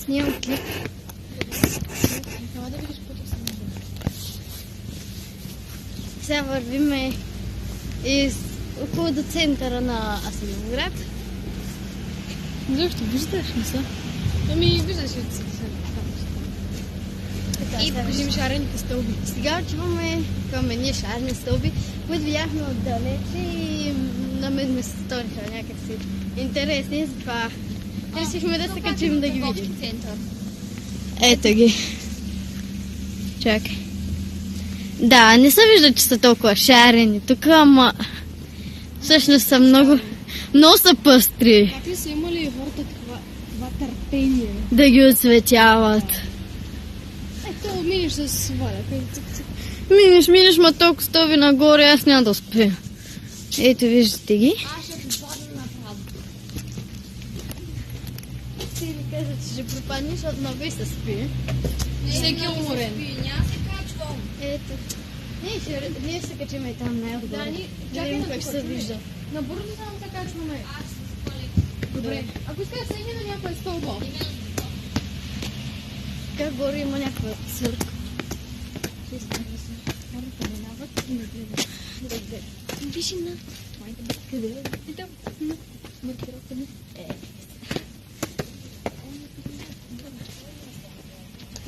Снимам клип. Няма да видиш пътя съм. Сега вървиме около до центъра на Асеновград. Защо? Виждаш ли са? Ами виждаш ли са? И покажи ми шарените стълби. Сега отиваме към едни шарени стълби, които видяхме отдалече и на мен ме се сториха някакси интересни, затова решихме да се качим да ги видим. Ето ги. Чакай. Да, не се вижда, че са толкова шарени тук, ама всъщност са много са пъстри. Как ли са имали хората това търпение? Да ги осветяват. Ето, минеш с валя. Минеш, ма толкова стълби нагоре, аз няма да успея. Ето, виждате ги. Аз ще попадна направо. Ти ли каза, че ще пропаднеш, защото много и се спи. Всеки е уморен. Няма се качвам. Ето. Ние ще качим и там най-отгоре. Да, Да видим как се вижда. Набързо само се качваме. Аз се спалих. Добре. Ако искаш да седи на някоя стълба. Как горе има някаква църква. Хората минават и не гледат. Вишина. Къде е? И там. Маркировка ми.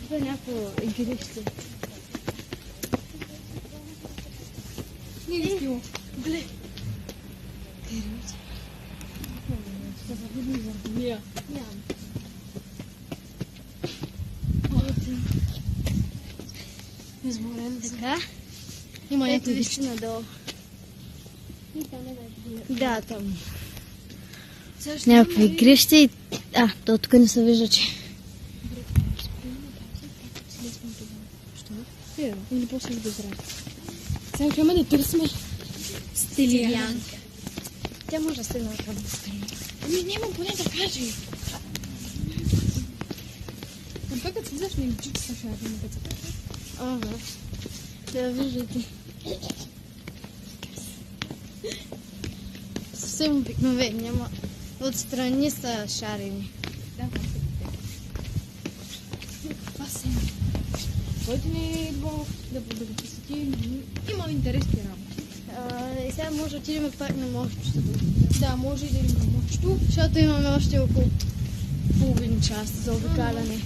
Това е някакво игрище. Не ги стило. Гле. Мия. Нямам. Изморен съм. Така. Има Ето някой вижте надолу. И там е Да, там. Някакви игрища и... то тук не се вижда, че... Или после да зря. Сега отиваме да търсиме Стилиянка. Тя може да седне към стилиянка. Ами няма поне да кажи. Но пък като слизаш не личи, че са шарени на пецата. Ага. Да, виждате. Съвсем обикновени, ама отстрани са шарени. Да, това се който не е идвал да го посети, има интересни работи. И сега може да отидем пак на мостчето. Да, може и да има мощто. Защото имаме още около половин час за обикаляне.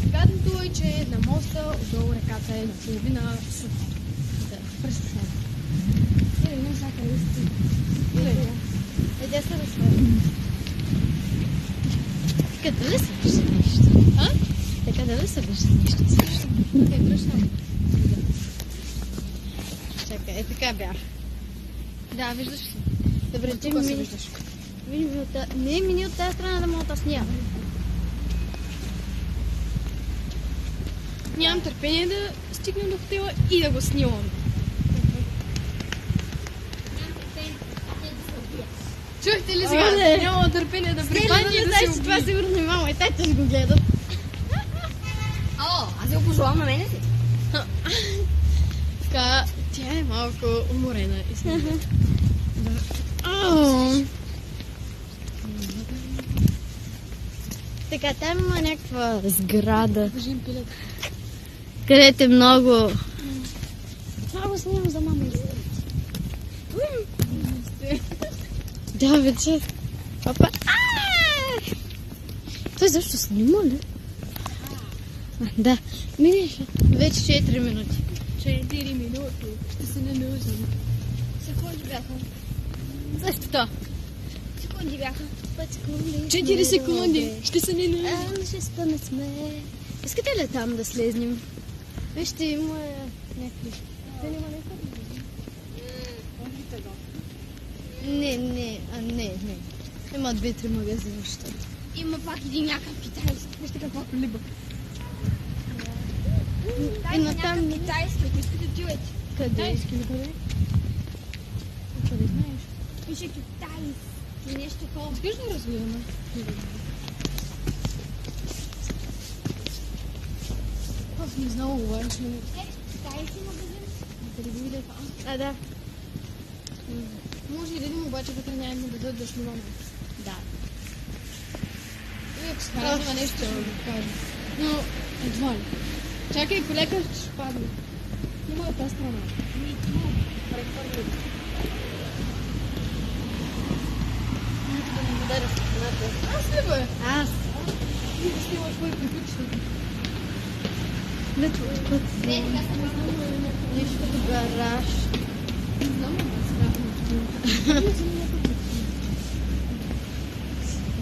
Гадното е, че на моста отдолу реката е наполовина суха. Да, пресушена. Не знам къде сте. Тя се разхвърля. Така дали се вижда нещо? Така дали се вижда нещо? Връщам. Чакай, така бях. Да, виждаш се. Добре, ти Тук се ми... виждаш. Видим от тази... Не, мини от тази страна да мога да снимам. Нямам търпение да стигнем до хотела и да го снимам. Чухте ли сега? не. Нямам търпение да Стели, припадне и не да знаеш, се че това убие. сигурно и мама и тайта ще го гледат. Аз я пожелавам на мене си. Така, тя е малко уморена. Така, там има някаква сграда, Кажи пилет. където е много... Това го снимам за мама и за Да, вече. Папа. Той защо снима ли? Да. Минеш. Вече 4 минути. 4 минути. Ще се не нужни. Секунди бяха. Защо? Секунди бяха. 5 секунди. 4 секунди. Ще се не нужни. Ще спънат сме. Искате ли там да слезнем? Вижте, има някакви... Те няма Не. Има 2-3 магазина, що. Има пак един някакъв китайски. Вижте каква колиба. Дай на някакъв китайски, ако искате да отивате. Къде? Китайски ли къде? Къде знаеш? Пише китайски. Нещо такова. Искаш да разгледаме? Аз не знам обаче. Китайски магазин. Къде го видях? Да. Може и да идем, обаче вътре няма да дадат да снимаме. Да. Сега има нещо да кажа. Но едва ли. Чакай, полека ще падне. Има от тази страна. Прехвърли. Аз ли бе? Аз. Ти да снимаш твой приключен. Да, тук нещо като гараж. Не знам, да се бяха на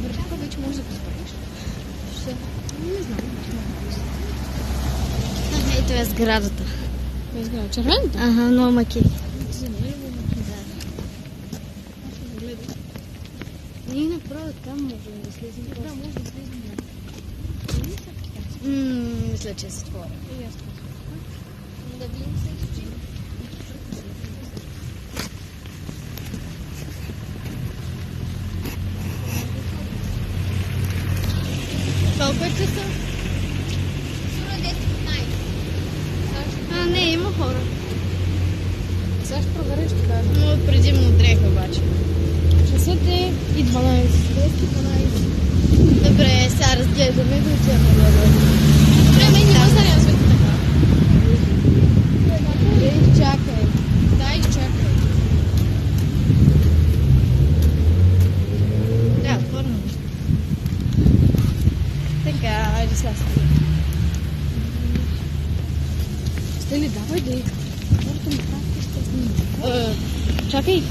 Въртяка вече може да го спреш. Ще. Не знам. Ето е сградата. Без града. Червената? Ага, много маки. За нея ли го Ние направо там можем да слезем. Да, може да слезем. Мисля, че се отворя. И аз така. Да видим се, че Колко е часа? сура 10-15. А, не, има хора. Сега ще проверя, ще кажа. Но предимно дрех обаче. Часът е и 12. 10-12. Добре, сега разглеждаме и отиваме да Време няма за рязък така. Чакай. Да, изчакай. Да, отворено. Така, айде сега. Стели, давай да и. Чакай.